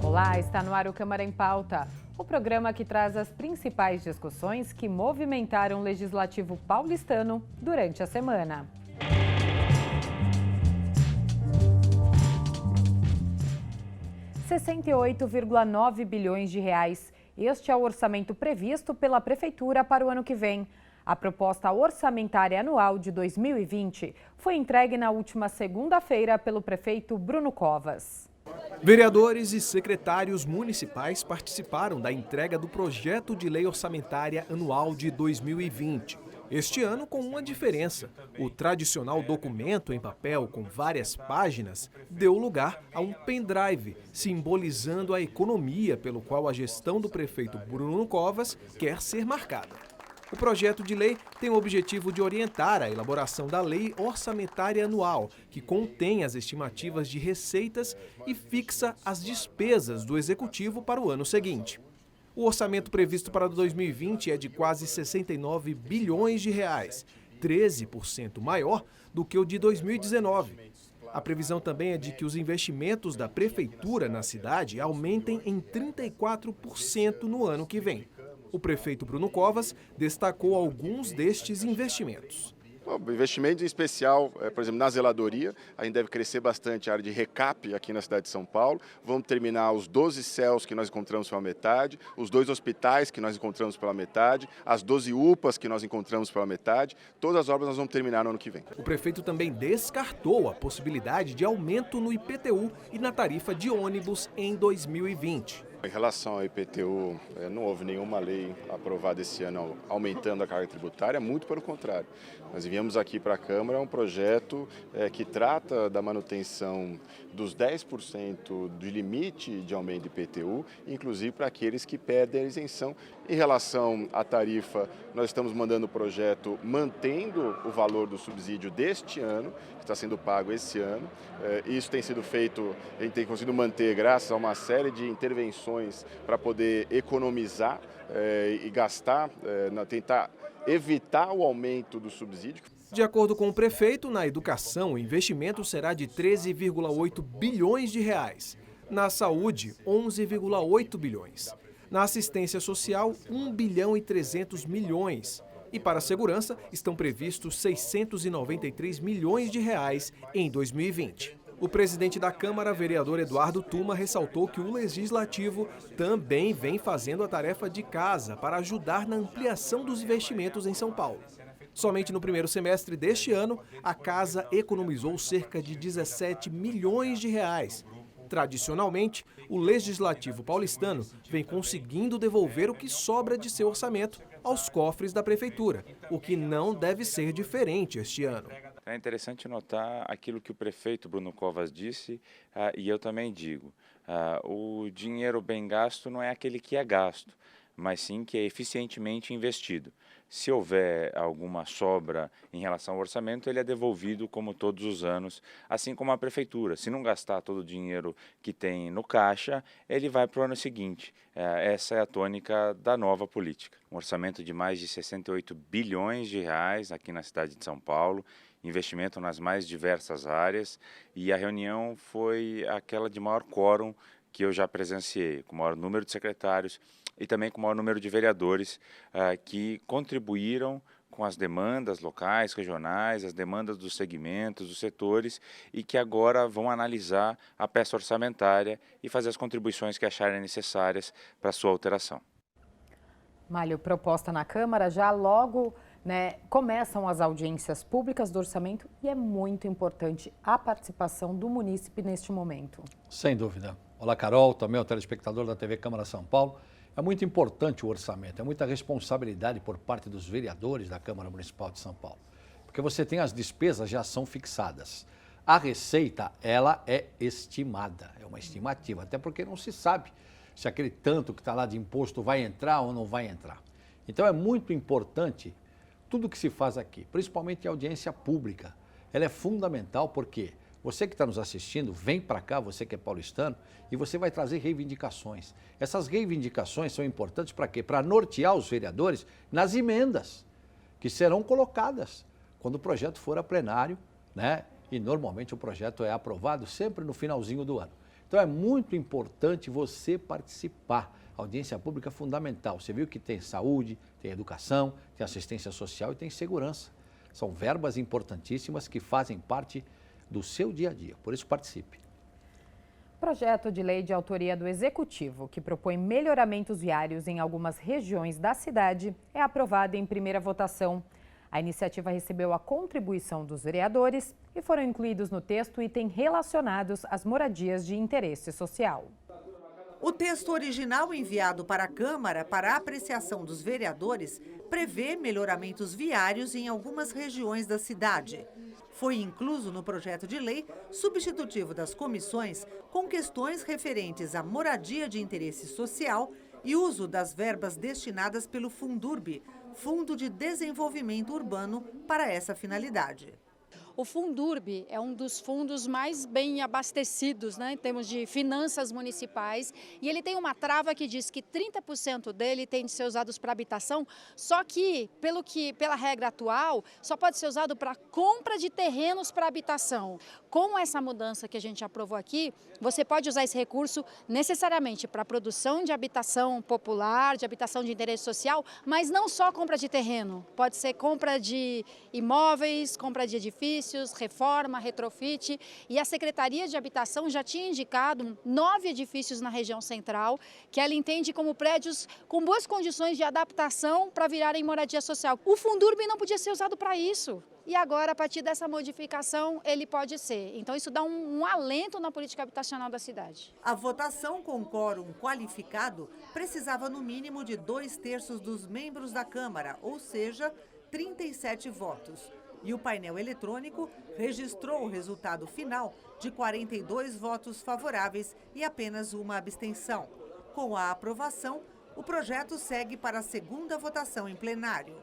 Olá, está no ar o Câmara em Pauta, o programa que traz as principais discussões que movimentaram o Legislativo paulistano durante a semana. R$ 68,9 bilhões de reais. Este é o orçamento previsto pela Prefeitura para o ano que vem. A proposta orçamentária anual de 2020 foi entregue na última segunda-feira pelo prefeito Bruno Covas. Vereadores e secretários municipais participaram da entrega do projeto de lei orçamentária anual de 2020. Este ano com uma diferença. O tradicional documento em papel com várias páginas deu lugar a um pendrive, simbolizando a economia pelo qual a gestão do prefeito Bruno Covas quer ser marcada. O projeto de lei tem o objetivo de orientar a elaboração da lei orçamentária anual, que contém as estimativas de receitas e fixa as despesas do executivo para o ano seguinte. O orçamento previsto para 2020 é de quase 69 bilhões de reais, 13% maior do que o de 2019. A previsão também é de que os investimentos da prefeitura na cidade aumentem em 34% no ano que vem. O prefeito Bruno Covas destacou alguns destes investimentos. Investimentos em especial, por exemplo, na zeladoria, a gente deve crescer bastante a área de recap aqui na cidade de São Paulo. Vamos terminar os 12 CELs que nós encontramos pela metade, os 2 hospitais que nós encontramos pela metade, as 12 UPAs que nós encontramos pela metade. Todas as obras nós vamos terminar no ano que vem. O prefeito também descartou a possibilidade de aumento no IPTU e na tarifa de ônibus em 2020. Em relação ao IPTU, não houve nenhuma lei aprovada esse ano aumentando a carga tributária, muito pelo contrário. Nós enviamos aqui para a Câmara um projeto que trata da manutenção dos 10% de limite de aumento de IPTU, inclusive para aqueles que perdem a isenção. Em relação à tarifa, nós estamos mandando o projeto mantendo o valor do subsídio deste ano, que está sendo pago esse ano. Isso tem sido feito, a gente tem conseguido manter graças a uma série de intervenções para poder economizar e gastar, tentar evitar o aumento do subsídio. De acordo com o prefeito, na educação o investimento será de 13,8 bilhões de reais. Na saúde, 11,8 bilhões. Na assistência social, 1 bilhão e 300 milhões. E para a segurança, estão previstos 693 milhões de reais em 2020. O presidente da Câmara, vereador Eduardo Tuma, ressaltou que o Legislativo também vem fazendo a tarefa de casa para ajudar na ampliação dos investimentos em São Paulo. Somente no primeiro semestre deste ano, a Casa economizou cerca de 17 milhões de reais. Tradicionalmente, o Legislativo paulistano vem conseguindo devolver o que sobra de seu orçamento aos cofres da Prefeitura, o que não deve ser diferente este ano. É interessante notar aquilo que o prefeito Bruno Covas disse, e eu também digo. O dinheiro bem gasto não é aquele que é gasto, mas sim que é eficientemente investido. Se houver alguma sobra em relação ao orçamento, ele é devolvido como todos os anos, assim como a prefeitura. Se não gastar todo o dinheiro que tem no caixa, ele vai para o ano seguinte. Essa é a tônica da nova política. Um orçamento de mais de 68 bilhões de reais aqui na cidade de São Paulo, investimento nas mais diversas áreas, e a reunião foi aquela de maior quórum que eu já presenciei, com o maior número de secretários e também com o maior número de vereadores que contribuíram com as demandas locais, regionais, as demandas dos segmentos, dos setores, e que agora vão analisar a peça orçamentária e fazer as contribuições que acharem necessárias para a sua alteração. Malho, proposta na Câmara, já logo começam as audiências públicas do orçamento e é muito importante a participação do munícipe neste momento. Sem dúvida. Olá, Carol, também o telespectador da TV Câmara São Paulo. É muito importante o orçamento, é muita responsabilidade por parte dos vereadores da Câmara Municipal de São Paulo. Porque você tem as despesas já são fixadas. A receita, ela é estimada, é uma estimativa, até porque não se sabe se aquele tanto que está lá de imposto vai entrar ou não vai entrar. Então é muito importante tudo que se faz aqui, principalmente a audiência pública. Ela é fundamental porque você que está nos assistindo, vem para cá, você que é paulistano, e você vai trazer reivindicações. Essas reivindicações são importantes para quê? Para nortear os vereadores nas emendas que serão colocadas quando o projeto for a plenário, né? E normalmente o projeto é aprovado sempre no finalzinho do ano. Então é muito importante você participar. A audiência pública é fundamental. Você viu que tem saúde, tem educação, tem assistência social e tem segurança. São verbas importantíssimas que fazem parte do seu dia a dia. Por isso, participe. Projeto de lei de autoria do Executivo, que propõe melhoramentos viários em algumas regiões da cidade, é aprovado em primeira votação. A iniciativa recebeu a contribuição dos vereadores e foram incluídos no texto itens relacionados às moradias de interesse social. O texto original enviado para a Câmara para apreciação dos vereadores prevê melhoramentos viários em algumas regiões da cidade. Foi incluso no projeto de lei substitutivo das comissões com questões referentes à moradia de interesse social e uso das verbas destinadas pelo Fundurb, Fundo de Desenvolvimento Urbano, para essa finalidade. O Fundurb é um dos fundos mais bem abastecidos, né, em termos de finanças municipais, e ele tem uma trava que diz que 30% dele tem de ser usados para habitação, só que, pela regra atual, só pode ser usado para compra de terrenos para habitação. Com essa mudança que a gente aprovou aqui, você pode usar esse recurso necessariamente para a produção de habitação popular, de habitação de interesse social, mas não só compra de terreno, pode ser compra de imóveis, compra de edifícios, reforma, retrofit, e a Secretaria de Habitação já tinha indicado 9 edifícios na região central, que ela entende como prédios com boas condições de adaptação para virarem moradia social. O Fundurb não podia ser usado para isso. E agora, a partir dessa modificação, ele pode ser. Então, isso dá um alento na política habitacional da cidade. A votação com quórum qualificado precisava, no mínimo, de 2/3 dos membros da Câmara, ou seja, 37 votos. E o painel eletrônico registrou o resultado final de 42 votos favoráveis e apenas uma abstenção. Com a aprovação, o projeto segue para a segunda votação em plenário.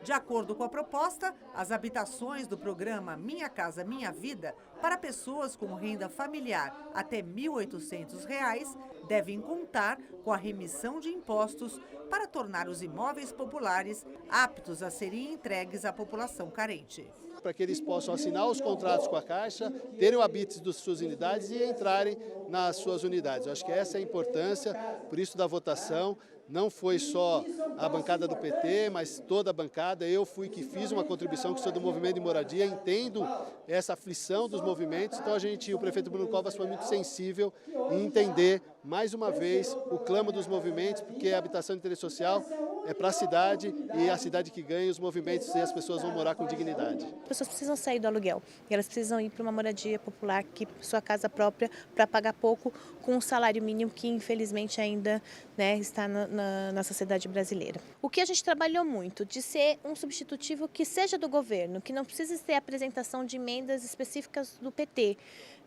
De acordo com a proposta, as habitações do programa Minha Casa Minha Vida para pessoas com renda familiar até R$ 1.800 devem contar com a remissão de impostos para tornar os imóveis populares aptos a serem entregues à população carente. Para que eles possam assinar os contratos com a Caixa, terem o habite das suas unidades e entrarem nas suas unidades. Eu acho que essa é a importância, por isso da votação. Não foi só a bancada do PT, mas toda a bancada. Eu fui que fiz uma contribuição, que sou do movimento de moradia, entendo essa aflição dos movimentos. Então o prefeito Bruno Covas foi muito sensível em entender, mais uma vez, o clamor dos movimentos, porque a habitação de interesse social é para a cidade e a cidade que ganha os movimentos e as pessoas vão morar com dignidade. As pessoas precisam sair do aluguel e elas precisam ir para uma moradia popular, sua casa própria, para pagar pouco, com um salário mínimo que infelizmente ainda, né, está na sociedade brasileira. O que a gente trabalhou muito, de ser um substitutivo que seja do governo, que não precise ter apresentação de emendas específicas do PT,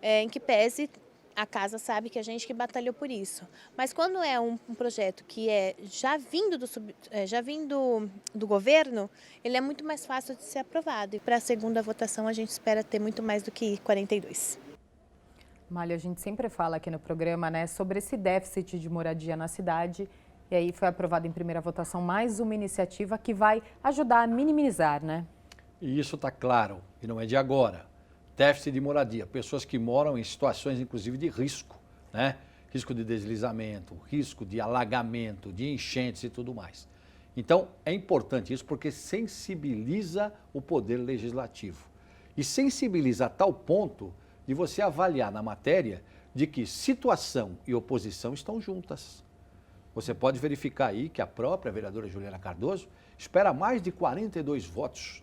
em que pese a casa sabe que a gente que batalhou por isso. Mas quando é um projeto que é já vindo do governo, ele é muito mais fácil de ser aprovado. E para a segunda votação a gente espera ter muito mais do que 42. Mália, a gente sempre fala aqui no programa, né, sobre esse déficit de moradia na cidade. E aí foi aprovada em primeira votação mais uma iniciativa que vai ajudar a minimizar, né? E isso está claro, e não é de agora. Déficit de moradia, pessoas que moram em situações, inclusive, de risco, né? Risco de deslizamento, risco de alagamento, de enchentes e tudo mais. Então, é importante isso porque sensibiliza o poder legislativo. E sensibiliza a tal ponto de você avaliar na matéria de que situação e oposição estão juntas. Você pode verificar aí que a própria vereadora Juliana Cardoso espera mais de 42 votos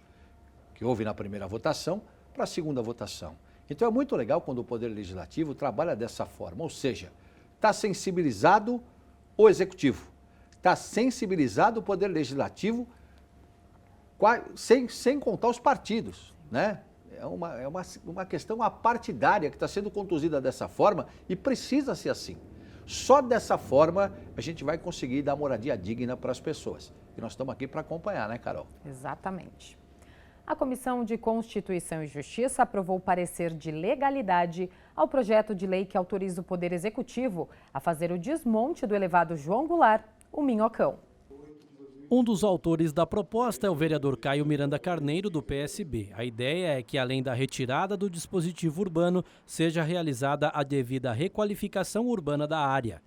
que houve na primeira votação para a segunda votação. Então é muito legal quando o Poder Legislativo trabalha dessa forma, ou seja, está sensibilizado o Executivo, está sensibilizado o Poder Legislativo sem contar os partidos, né? É uma questão apartidária que está sendo conduzida dessa forma e precisa ser assim. Só dessa forma a gente vai conseguir dar moradia digna para as pessoas. E nós estamos aqui para acompanhar, né, Carol? Exatamente. A Comissão de Constituição e Justiça aprovou o parecer de legalidade ao projeto de lei que autoriza o Poder Executivo a fazer o desmonte do elevado João Goulart, o Minhocão. Um dos autores da proposta é o vereador Caio Miranda Carneiro, do PSB. A ideia é que, além da retirada do dispositivo urbano, seja realizada a devida requalificação urbana da área.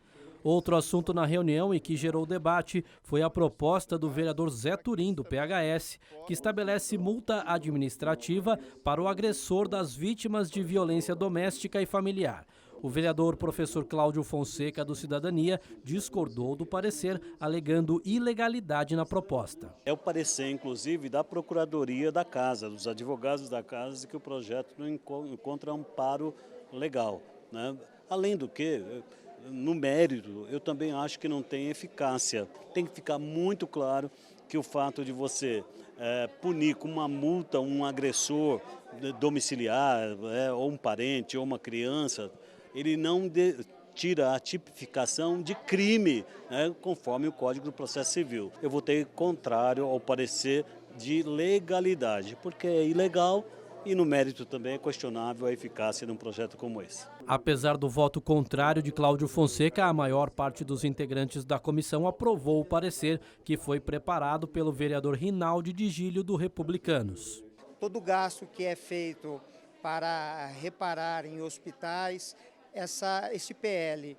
Outro assunto na reunião e que gerou debate foi a proposta do vereador Zé Turim, do PHS, que estabelece multa administrativa para o agressor das vítimas de violência doméstica e familiar. O vereador professor Cláudio Fonseca, do Cidadania, discordou do parecer, alegando ilegalidade na proposta. É o parecer, inclusive, da Procuradoria da Casa, dos advogados da Casa, que o projeto não encontra amparo legal, né? Além do que, no mérito, eu também acho que não tem eficácia. Tem que ficar muito claro que o fato de você punir com uma multa um agressor domiciliar, ou um parente, ou uma criança, ele não tira a tipificação de crime, né, conforme o Código do Processo Civil. Eu votei contrário ao parecer de legalidade, porque é ilegal e no mérito também é questionável a eficácia de um projeto como esse. Apesar do voto contrário de Cláudio Fonseca, a maior parte dos integrantes da comissão aprovou o parecer que foi preparado pelo vereador Rinaldi de Gílio, do Republicanos. Todo gasto que é feito para reparar em hospitais, esse PL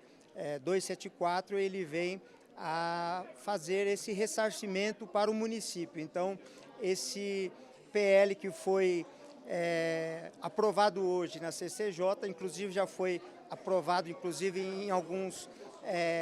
274, ele vem a fazer esse ressarcimento para o município. Então, esse PL que foi aprovado hoje na CCJ, inclusive já foi aprovado em alguns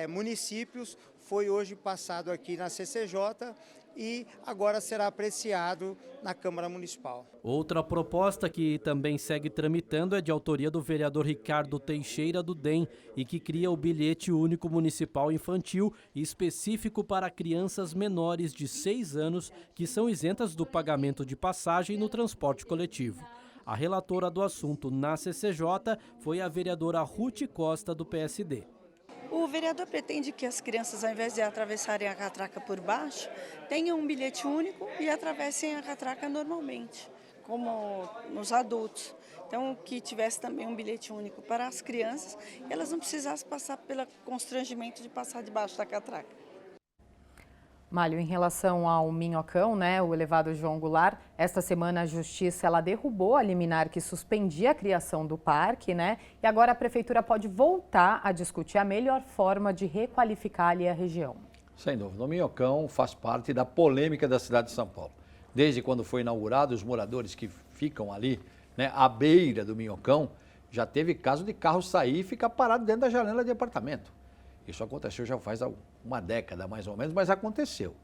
municípios, foi hoje passado aqui na CCJ e agora será apreciado na Câmara Municipal. Outra proposta que também segue tramitando é de autoria do vereador Ricardo Teixeira, do DEM, e que cria o bilhete único municipal infantil específico para crianças menores de 6 anos que são isentas do pagamento de passagem no transporte coletivo. A relatora do assunto na CCJ foi a vereadora Ruth Costa, do PSD. O vereador pretende que as crianças, ao invés de atravessarem a catraca por baixo, tenham um bilhete único e atravessem a catraca normalmente, como nos adultos. Então, que tivesse também um bilhete único para as crianças e elas não precisassem passar pelo constrangimento de passar debaixo da catraca. Mário, em relação ao Minhocão, né, o elevado João Goulart, esta semana a Justiça ela derrubou a liminar que suspendia a criação do parque, né? E agora a Prefeitura pode voltar a discutir a melhor forma de requalificar ali a região. Sem dúvida, o Minhocão faz parte da polêmica da cidade de São Paulo. Desde quando foi inaugurado, os moradores que ficam ali, né, à beira do Minhocão, já teve caso de carro sair e ficar parado dentro da janela de apartamento. Isso aconteceu já faz uma década, mais ou menos, mas aconteceu.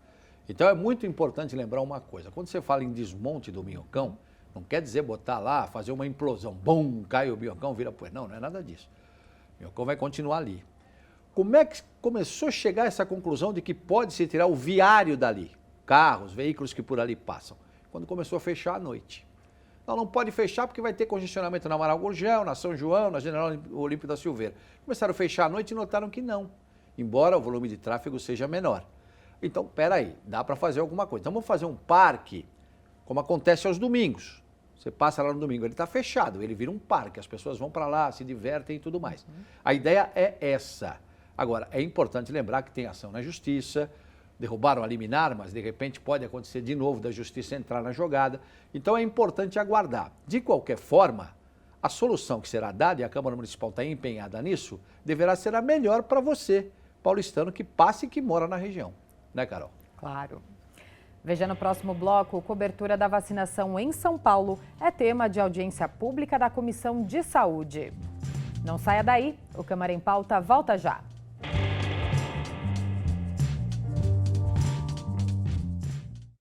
Então é muito importante lembrar uma coisa. Quando você fala em desmonte do Minhocão, não quer dizer botar lá, fazer uma implosão. Bum, cai o Minhocão, vira poeira. Não, não é nada disso. O Minhocão vai continuar ali. Como é que começou a chegar a essa conclusão de que pode-se tirar o viário dali? Carros, veículos que por ali passam. Quando começou a fechar à noite. Não pode fechar porque vai ter congestionamento na Amaral Gurgel, na São João, na General Olímpio da Silveira. Começaram a fechar à noite e notaram que não, embora o volume de tráfego seja menor. Então, peraí, dá para fazer alguma coisa. Então, vamos fazer um parque, como acontece aos domingos. Você passa lá no domingo, ele está fechado, ele vira um parque, as pessoas vão para lá, se divertem e tudo mais. A ideia é essa. Agora, é importante lembrar que tem ação na Justiça, derrubaram a liminar, mas de repente pode acontecer de novo da Justiça entrar na jogada. Então é importante aguardar. De qualquer forma, a solução que será dada, e a Câmara Municipal está empenhada nisso, deverá ser a melhor para você, paulistano, que passa e que mora na região. Né, Carol? Claro. Veja no próximo bloco, cobertura da vacinação em São Paulo é tema de audiência pública da Comissão de Saúde. Não saia daí, o Câmara em Pauta volta já.